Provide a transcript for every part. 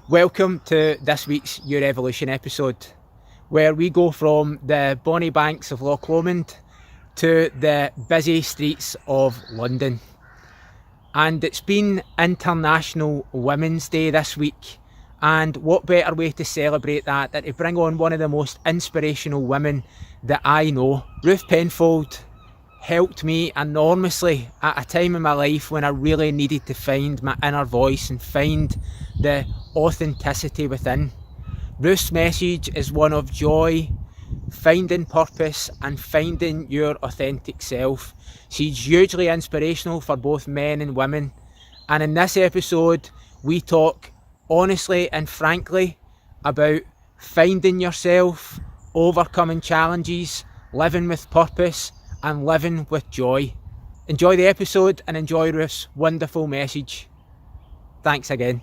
Welcome to this week's YouRevolution episode, where we go from the bonny banks of Loch Lomond to the busy streets of London. And it's been International Women's Day this week, and what better way to celebrate that than to bring on one of the most inspirational women that I know. Ruth Penfold helped me enormously at a time in my life when I really needed to find my inner voice and find the authenticity within. Ruth's message is one of joy, finding purpose and finding your authentic self. She's hugely inspirational for both men and women, and in this episode we talk honestly and frankly about finding yourself, overcoming challenges, living with purpose and living with joy. Enjoy the episode and enjoy Ruth's wonderful message. Thanks again.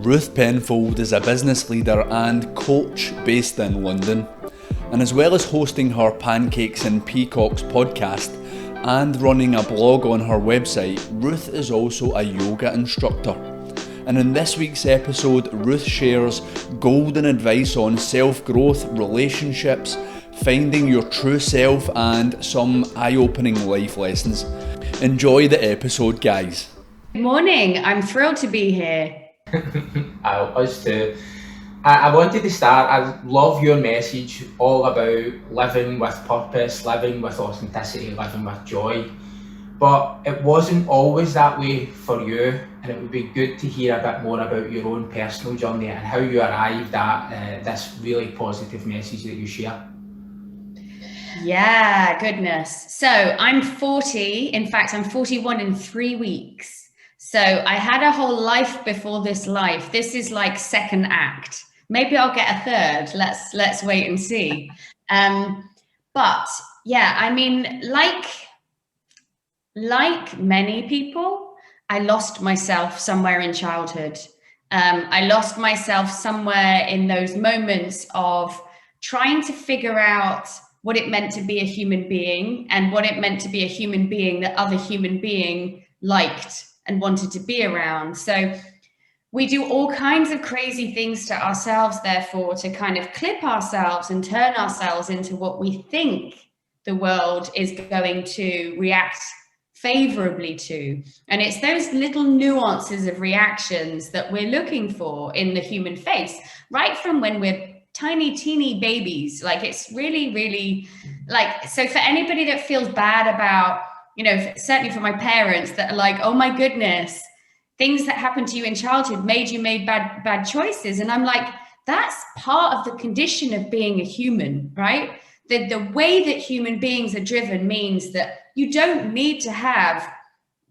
Ruth Penfold is a business leader and coach based in London, and as well as hosting her Pancakes and Peacocks podcast and running a blog on her website, Ruth is also a yoga instructor. And in this week's episode, Ruth shares golden advice on self-growth, relationships, finding your true self, and some eye-opening life lessons. Enjoy the episode, guys. Good morning. I'm thrilled to be here. Us too. I wanted to start, I love your message all about living with purpose, living with authenticity, living with joy. But it wasn't always that way for you, and it would be good to hear a bit more about your own personal journey and how you arrived at this really positive message that you share. Yeah, goodness. So I'm 40. In fact, I'm 41 in 3 weeks. So I had a whole life before this life. This is like second act. Maybe I'll get a third. Let's wait and see. But yeah, I mean, like many people, I lost myself somewhere in childhood. I lost myself somewhere in those moments of trying to figure out what it meant to be a human being and what it meant to be a human being that other human being liked and wanted to be around. So we do all kinds of crazy things to ourselves, therefore, to kind of clip ourselves and turn ourselves into what we think the world is going to react favorably to. And it's those little nuances of reactions that we're looking for in the human face, right from when we're tiny, teeny babies. Like, it's really, really like, so for anybody that feels bad about, you know, certainly for my parents that are like, oh my goodness, things that happened to you in childhood made you make bad choices. And I'm like, that's part of the condition of being a human, right? The way that human beings are driven means that you don't need to have,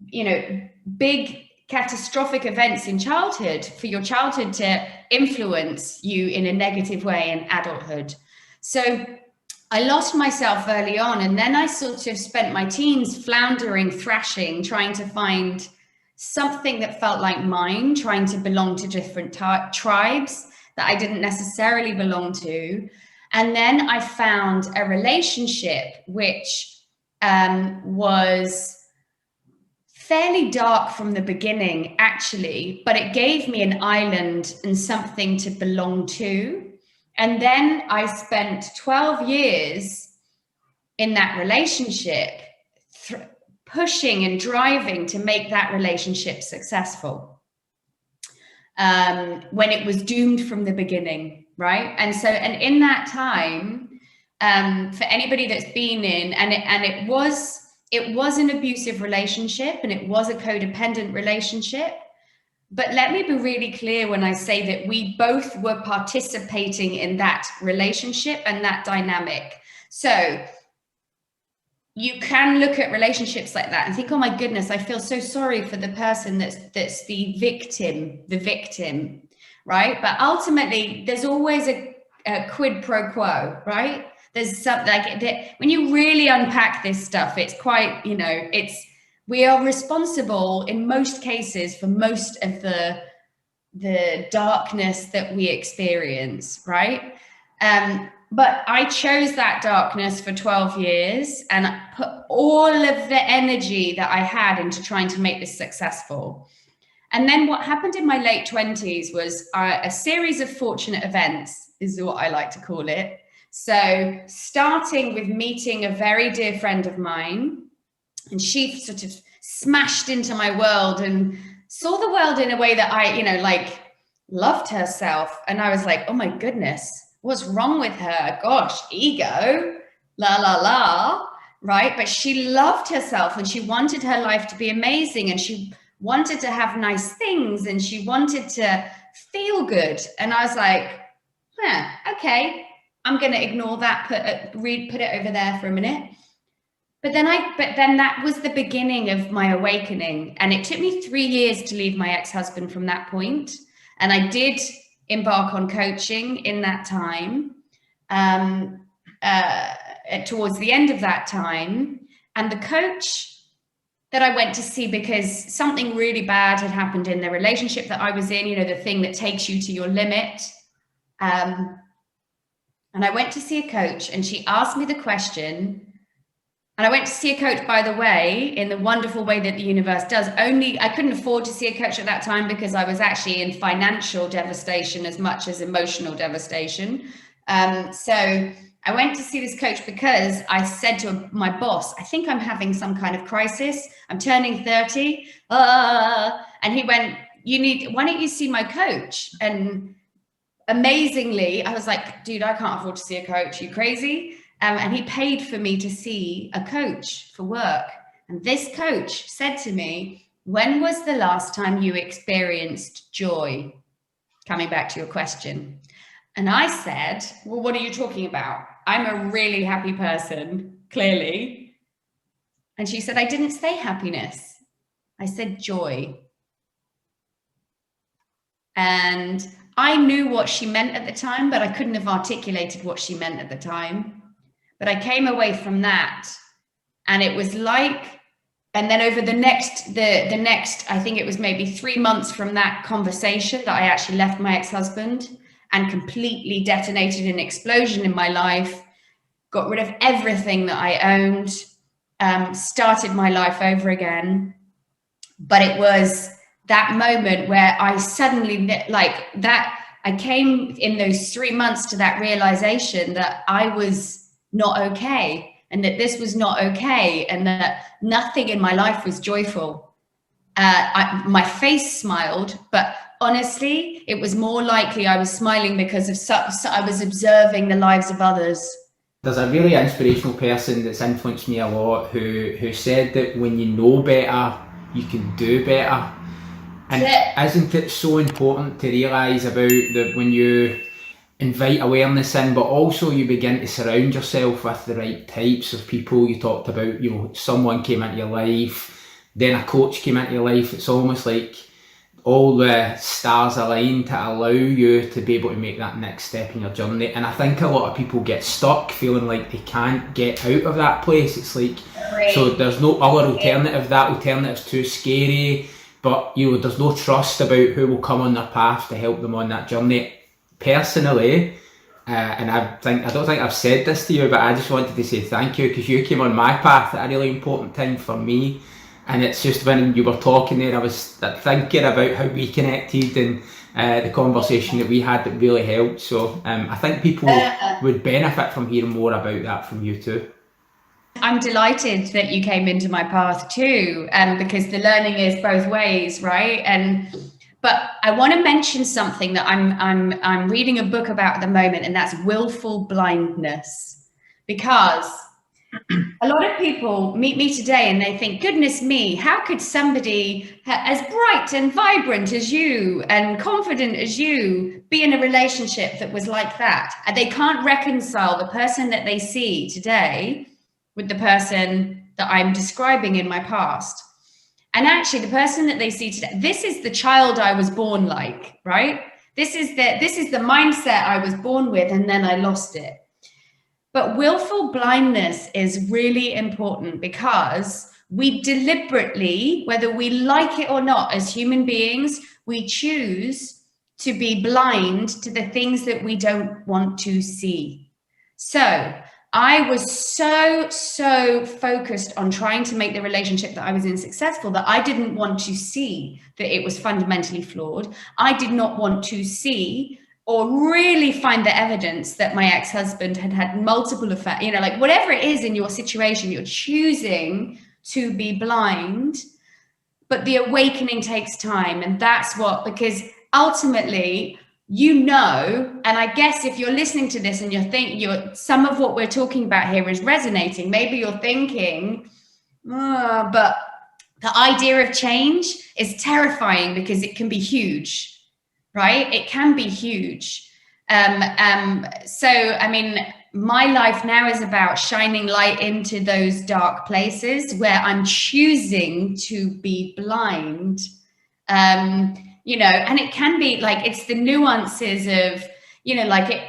you know, big catastrophic events in childhood for your childhood to influence you in a negative way in adulthood. So I lost myself early on, and then I sort of spent my teens floundering, thrashing, trying to find something that felt like mine, trying to belong to different tribes that I didn't necessarily belong to. And then I found a relationship which was fairly dark from the beginning, actually, but it gave me an island and something to belong to. And then I spent 12 years in that relationship, pushing and driving to make that relationship successful, when it was doomed from the beginning, right? And so, and in that time, for anybody that's been in, and it was an abusive relationship, and it was a codependent relationship. But let me be really clear when I say that we both were participating in that relationship and that dynamic. So you can look at relationships like that and think, oh my goodness, I feel so sorry for the person that's the victim, right? But ultimately, there's always a quid pro quo, right? There's something like that. When you really unpack this stuff, it's quite, you know, we are responsible in most cases for most of the the darkness that we experience, right? But I chose that darkness for 12 years and I put all of the energy that I had into trying to make this successful. And then what happened in my late 20s was a series of fortunate events, is what I like to call it. So starting with meeting a very dear friend of mine, and she sort of smashed into my world and saw the world in a way that I, like loved herself. And I was like, oh my goodness, what's wrong with her? Gosh, ego, la, la, la, right? But she loved herself and she wanted her life to be amazing. And she wanted to have nice things and she wanted to feel good. And I was like, okay, I'm going to ignore that, put it over there for a minute. But then that was the beginning of my awakening. And it took me 3 years to leave my ex-husband from that point. And I did embark on coaching in that time, towards the end of that time. And the coach that I went to see, because something really bad had happened in the relationship that I was in, the thing that takes you to your limit. And I went to see a coach and she asked me the question. And I went to see a coach, by the way, in the wonderful way that the universe does. I couldn't afford to see a coach at that time because I was actually in financial devastation as much as emotional devastation. So I went to see this coach because I said to my boss, I think I'm having some kind of crisis. I'm turning 30. And he went, why don't you see my coach? And amazingly, I was like, dude, I can't afford to see a coach. You crazy? And he paid for me to see a coach for work. And this coach said to me, when was the last time you experienced joy? Coming back to your question. And I said, well, what are you talking about? I'm a really happy person, clearly. And she said, I didn't say happiness. I said joy. And I knew what she meant at the time, but I couldn't have articulated what she meant at the time. But I came away from that and it was like, and then over the next, I think it was maybe 3 months from that conversation that I actually left my ex-husband and completely detonated an explosion in my life, got rid of everything that I owned, started my life over again. But it was that moment where I suddenly, I came in those 3 months to that realization that I was not okay and that this was not okay and that nothing in my life was joyful. My face smiled, but honestly, it was more likely I was smiling because I was observing the lives of others. There's a really inspirational person that's influenced me a lot who said that when you know better, you can do better. And isn't it so important to realise about that when you invite awareness in, but also you begin to surround yourself with the right types of people. You talked about, someone came into your life, then a coach came into your life. It's almost like all the stars align to allow you to be able to make that next step in your journey. And I think a lot of people get stuck feeling like they can't get out of that place. It's like, so there's no other alternative. That alternative's too scary, but there's no trust about who will come on their path to help them on that journey. Personally, and I don't think I've said this to you, but I just wanted to say thank you because you came on my path at a really important time for me. And it's just when you were talking there, I was thinking about how we connected and the conversation that we had that really helped. So I think people would benefit from hearing more about that from you too. I'm delighted that you came into my path too, because the learning is both ways, right? But I want to mention something that I'm reading a book about at the moment, and that's willful blindness. Because a lot of people meet me today and they think, goodness me, how could somebody as bright and vibrant as you and confident as you be in a relationship that was like that? And they can't reconcile the person that they see today with the person that I'm describing in my past. And actually, the person that they see today, this is the child I was born like, right? This is the mindset I was born with, and then I lost it. But willful blindness is really important because we deliberately, whether we like it or not, as human beings, we choose to be blind to the things that we don't want to see. So I was so focused on trying to make the relationship that I was in successful that I didn't want to see that it was fundamentally flawed. I did not want to see or really find the evidence that my ex-husband had multiple affairs, you know, like whatever it is in your situation, you're choosing to be blind, but the awakening takes time. And that's what, because ultimately, you know, and I guess if you're listening to this and some of what we're talking about here is resonating, maybe you're thinking, but the idea of change is terrifying because it can be huge, right? It can be huge. So, I mean, my life now is about shining light into those dark places where I'm choosing to be blind. You know, and it can be like, it's the nuances of, you know, like it,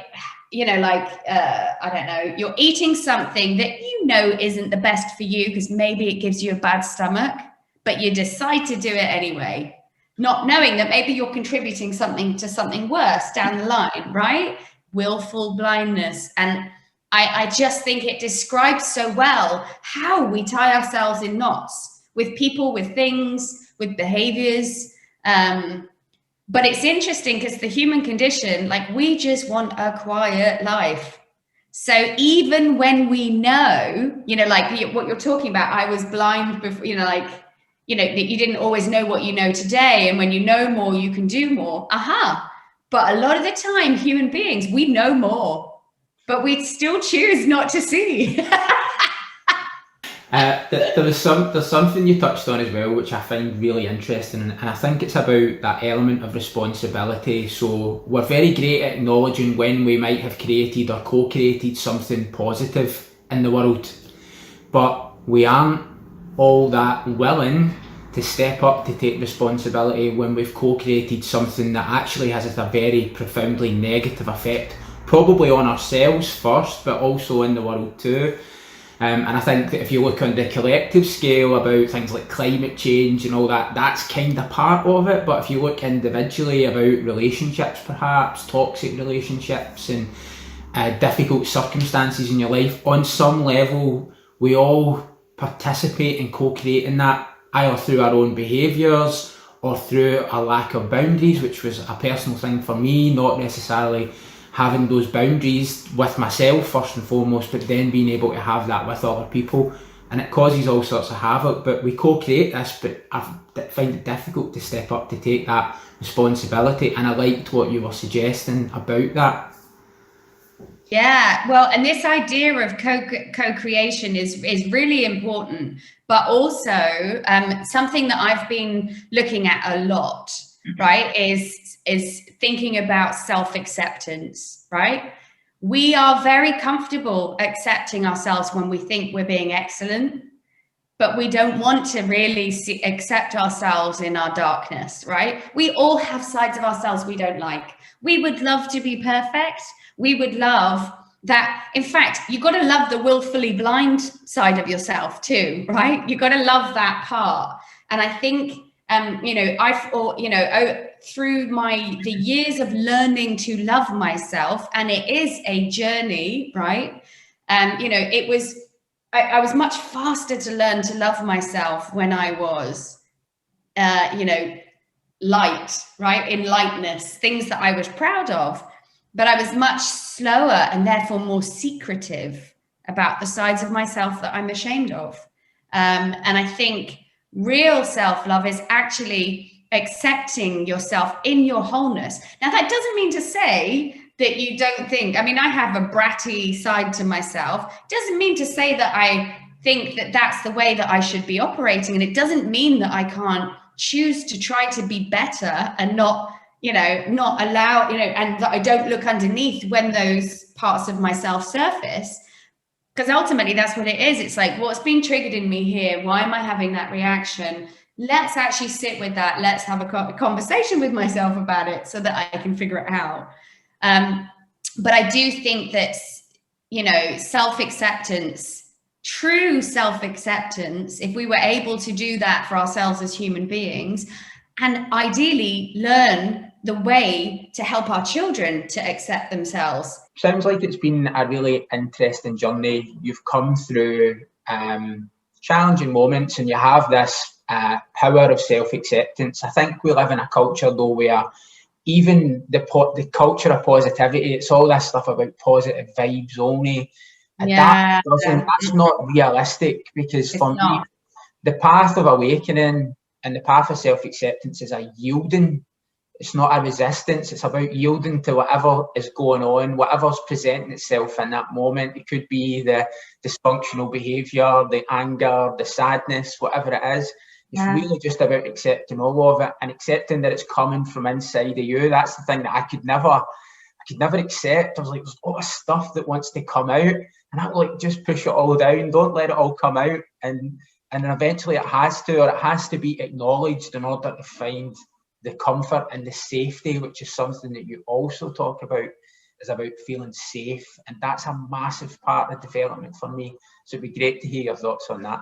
you know, like, I don't know, you're eating something that you know isn't the best for you because maybe it gives you a bad stomach, but you decide to do it anyway, not knowing that maybe you're contributing something to something worse down the line, right? Willful blindness. And I just think it describes so well how we tie ourselves in knots with people, with things, with behaviors. But it's interesting because the human condition, like we just want a quiet life. So even when we know, you know, like what you're talking about, I was blind before, you know, like, you know, that you didn't always know what you know today. And when you know more, you can do more. But a lot of the time, human beings, we know more, but we still choose not to see. There's something you touched on as well, which I find really interesting, and I think it's about that element of responsibility. So we're very great at acknowledging when we might have created or co-created something positive in the world, but we aren't all that willing to step up to take responsibility when we've co-created something that actually has a very profoundly negative effect, probably on ourselves first, but also in the world too. And I think that if you look on the collective scale about things like climate change and all that, that's kind of part of it. But if you look individually about relationships, perhaps toxic relationships and difficult circumstances in your life, on some level, we all participate in co-creating that, either through our own behaviours or through a lack of boundaries, which was a personal thing for me, not necessarily having those boundaries with myself first and foremost, but then being able to have that with other people, and it causes all sorts of havoc. But we co-create this, but I find it difficult to step up to take that responsibility, and I liked what you were suggesting about that. Yeah, well, and this idea of co-creation is really important, but also something that I've been looking at a lot, right, is thinking about self-acceptance, right? We are very comfortable accepting ourselves when we think we're being excellent, but we don't want to really accept ourselves in our darkness, right? We all have sides of ourselves we don't like. We would love to be perfect. We would love that. In fact, you've got to love the willfully blind side of yourself too, right? You've got to love that part. And I think, through the years of learning to love myself, and it is a journey, right? I was much faster to learn to love myself when I was, light, right? In lightness, things that I was proud of, but I was much slower and therefore more secretive about the sides of myself that I'm ashamed of. And I think real self-love is actually accepting yourself in your wholeness. Now, that doesn't mean to say that you don't think, I mean, I have a bratty side to myself. It doesn't mean to say that I think that that's the way that I should be operating. And it doesn't mean that I can't choose to try to be better and not allow, and that I don't look underneath when those parts of myself surface. Because ultimately that's what it is. It's like, what's being triggered in me here? Why am I having that reaction? Let's actually sit with that. Let's have a conversation with myself about it so that I can figure it out. But I do think that, self-acceptance, true self-acceptance, if we were able to do that for ourselves as human beings, and ideally learn the way to help our children to accept themselves. Sounds like it's been a really interesting journey. You've come through challenging moments, and you have this power of self-acceptance. I think we live in a culture though where even the culture of positivity, it's all this stuff about positive vibes only. And that's not realistic, because for me, the path of awakening and the path of self-acceptance is a yielding. It's not a resistance. It's about yielding to whatever is going on, whatever's presenting itself in that moment. It could be the dysfunctional behaviour, the anger, the sadness, whatever it is. It's really just about accepting all of it and accepting that it's coming from inside of you. That's the thing that I could never accept. I was like, there's all this stuff that wants to come out, and I would like, just push it all down. Don't let it all come out. And then eventually it has to be acknowledged in order to find the comfort and the safety, which is something that you also talk about, is about feeling safe. And that's a massive part of development for me. So it'd be great to hear your thoughts on that.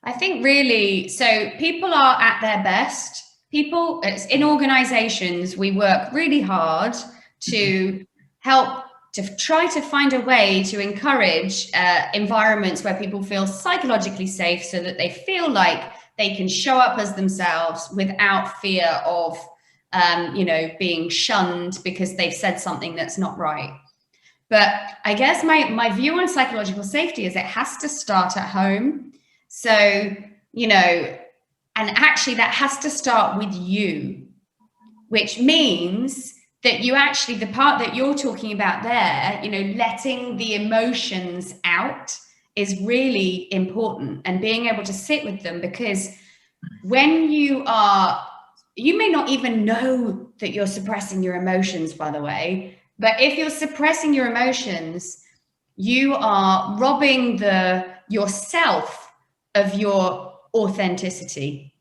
I think really, so people are at their best. In organizations, we work really hard to help to try to find a way to encourage environments where people feel psychologically safe, so that they feel like they can show up as themselves without fear of, being shunned because they've said something that's not right. But I guess my view on psychological safety is it has to start at home. So, and actually that has to start with you, which means that you actually, the part that you're talking about there, letting the emotions out is really important, and being able to sit with them, because when you may not even know that you're suppressing your emotions, by the way, but if you're suppressing your emotions, you are robbing yourself of your authenticity.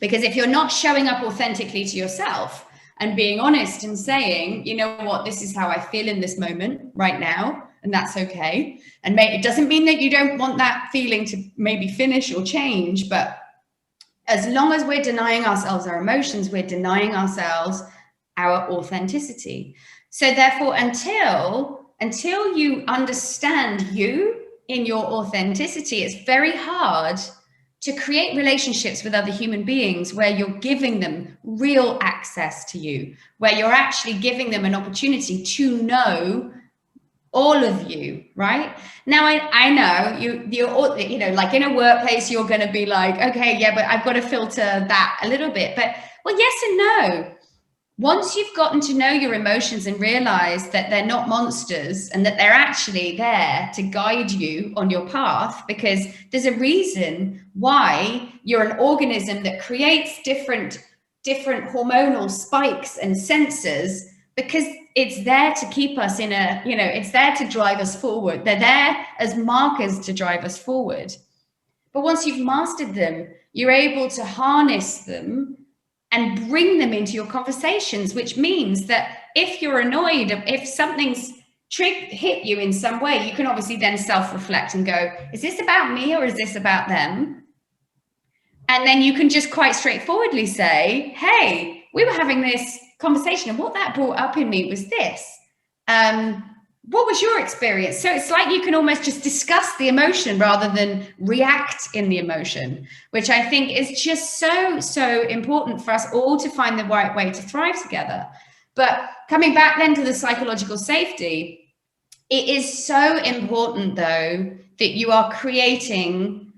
Because if you're not showing up authentically to yourself and being honest and saying, you know what, this is how I feel in this moment right now, and that's okay. And it doesn't mean that you don't want that feeling to maybe finish or change, but as long as we're denying ourselves our emotions, we're denying ourselves our authenticity. So therefore, until you understand you in your authenticity, it's very hard to create relationships with other human beings where you're giving them real access to you, where you're actually giving them an opportunity to know all of you, right? Now, I know you're like in a workplace, you're going to be like, okay, yeah, but I've got to filter that a little bit. But well, yes and no. Once you've gotten to know your emotions and realize that they're not monsters and that they're actually there to guide you on your path, because there's a reason why you're an organism that creates different hormonal spikes and sensors, because it's there to keep us it's there to drive us forward. They're there as markers to drive us forward. But once you've mastered them, you're able to harness them and bring them into your conversations, which means that if you're annoyed, if something's hit you in some way, you can obviously then self-reflect and go, is this about me or is this about them? And then you can just quite straightforwardly say, hey, we were having this conversation and what that brought up in me was this. What was your experience? So it's like you can almost just discuss the emotion rather than react in the emotion, which I think is just so important for us all to find the right way to thrive together. But coming back then to the psychological safety, it is so important though that you are creating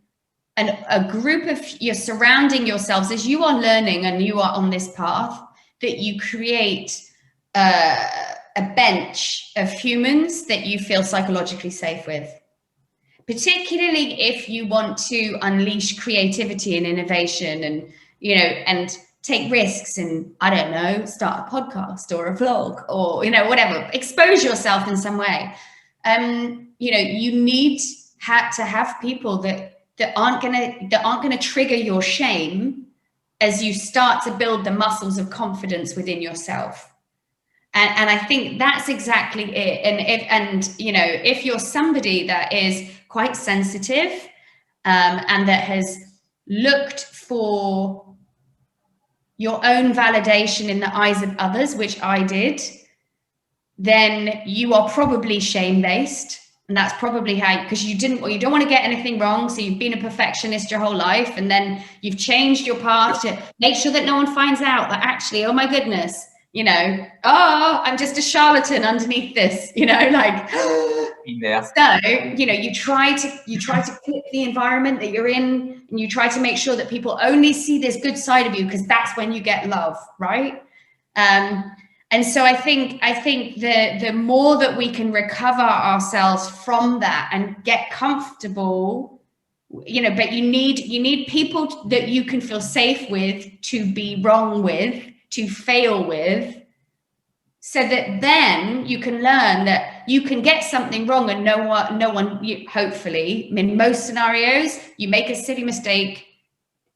a group of, you're surrounding yourselves as you are learning and you are on this path, that you create a bench of humans that you feel psychologically safe with, particularly if you want to unleash creativity and innovation and take risks and, I don't know, start a podcast or a vlog or, whatever, expose yourself in some way. You need to have people that aren't gonna trigger your shame as you start to build the muscles of confidence within yourself. And I think that's exactly it. And if you're somebody that is quite sensitive and that has looked for your own validation in the eyes of others, which I did, then you are probably shame-based. And that's probably how, because you don't want to get anything wrong. So you've been a perfectionist your whole life, and then you've changed your path to make sure that no one finds out that actually, oh my goodness, I'm just a charlatan underneath this, like, Yeah. So, you try to clip the environment that you're in, and you try to make sure that people only see this good side of you, because that's when you get love, right? And so I think the more that we can recover ourselves from that and get comfortable, but you need people that you can feel safe with, to be wrong with, to fail with, so that then you can learn that you can get something wrong and no one, hopefully, in most scenarios, you make a silly mistake,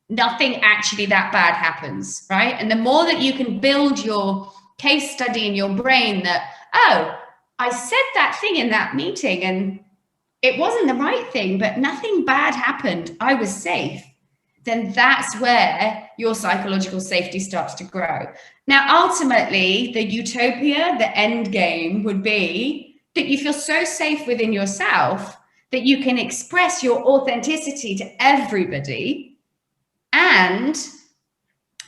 nothing actually that bad happens, right? And the more that you can build your case study in your brain that, oh, I said that thing in that meeting and it wasn't the right thing, but nothing bad happened, I was safe, then that's where your psychological safety starts to grow. Now, ultimately, the utopia, the end game would be that you feel so safe within yourself that you can express your authenticity to everybody and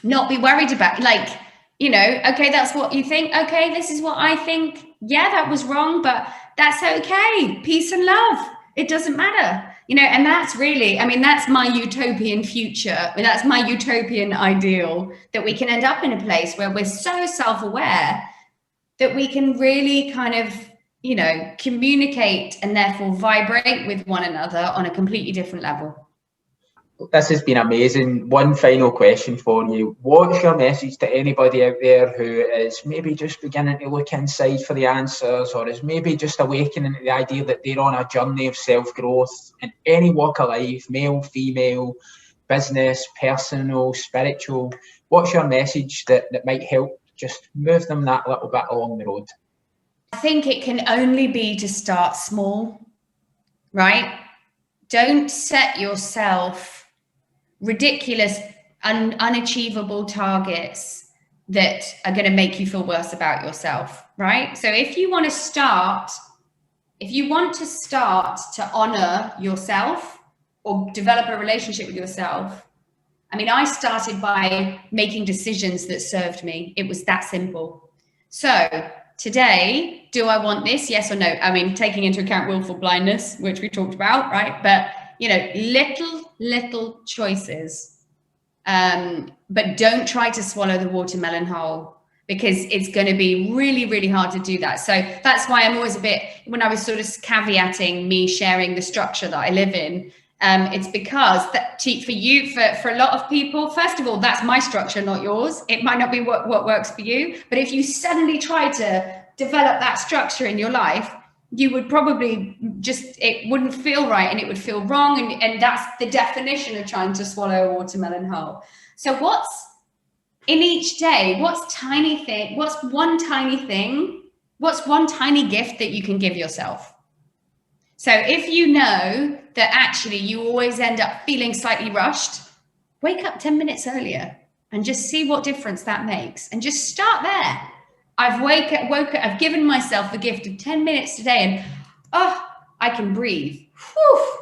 not be worried about, okay, that's what you think. Okay, this is what I think. Yeah, that was wrong, but that's okay. Peace and love. It doesn't matter. And that's really, that's my utopian future. That's my utopian ideal, that we can end up in a place where we're so self-aware that we can really kind of, communicate and therefore vibrate with one another on a completely different level. This has been amazing. One final question for you. What's your message to anybody out there who is maybe just beginning to look inside for the answers, or is maybe just awakening to the idea that they're on a journey of self-growth in any walk of life, male, female, business, personal, spiritual? What's your message that might help just move them that little bit along the road? I think it can only be to start small, right? Don't set yourself ridiculous, unachievable targets that are going to make you feel worse about yourself, right? So if you want to start to honor yourself or develop a relationship with yourself, I started by making decisions that served me. It was that simple. So today, do I want this? Yes or no? Taking into account willful blindness, which we talked about, right? But little choices, but don't try to swallow the watermelon whole, because it's going to be really, really hard to do that. So that's why I'm always when I was sort of caveating me sharing the structure that I live in, it's because that for a lot of people, first of all, that's my structure, not yours. It might not be what works for you, but if you suddenly try to develop that structure in your life, you would probably it wouldn't feel right, and it would feel wrong. And that's the definition of trying to swallow a watermelon whole. So what's in each day? What's one tiny gift that you can give yourself? So if you know that actually you always end up feeling slightly rushed, wake up 10 minutes earlier and just see what difference that makes. And just start there. I've given myself the gift of 10 minutes today, and I can breathe. Whew.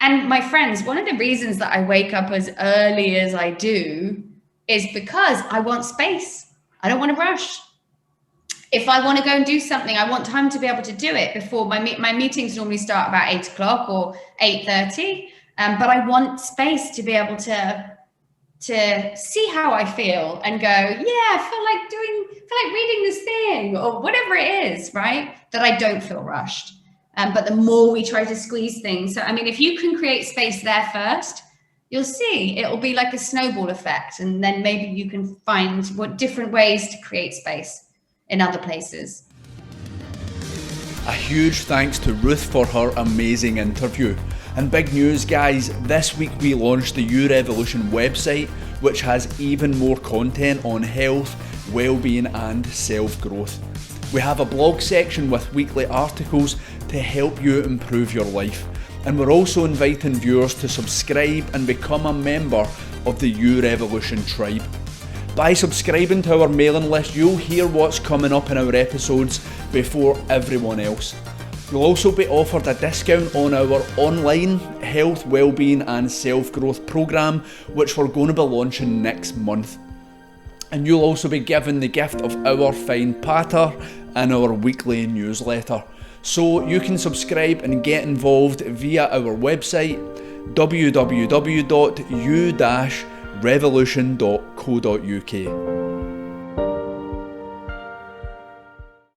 And my friends, one of the reasons that I wake up as early as I do is because I want space. I don't want to rush. If I want to go and do something, I want time to be able to do it before my meetings normally start about 8 o'clock or 8:30. But I want space to be able to see how I feel and go, yeah, I feel like reading this thing or whatever it is, right? That I don't feel rushed. But the more we try to squeeze things. So, if you can create space there first, you'll see it'll be like a snowball effect. And then maybe you can find what different ways to create space in other places. A huge thanks to Ruth for her amazing interview. And big news, guys, this week we launched the YouRevolution website, which has even more content on health, well-being and self-growth. We have a blog section with weekly articles to help you improve your life. And we're also inviting viewers to subscribe and become a member of the YouRevolution tribe. By subscribing to our mailing list, you'll hear what's coming up in our episodes before everyone else. You'll also be offered a discount on our online health, wellbeing and self-growth programme, which we're going to be launching next month. And you'll also be given the gift of our fine patter and our weekly newsletter. So you can subscribe and get involved via our website www.you-revolution.co.uk.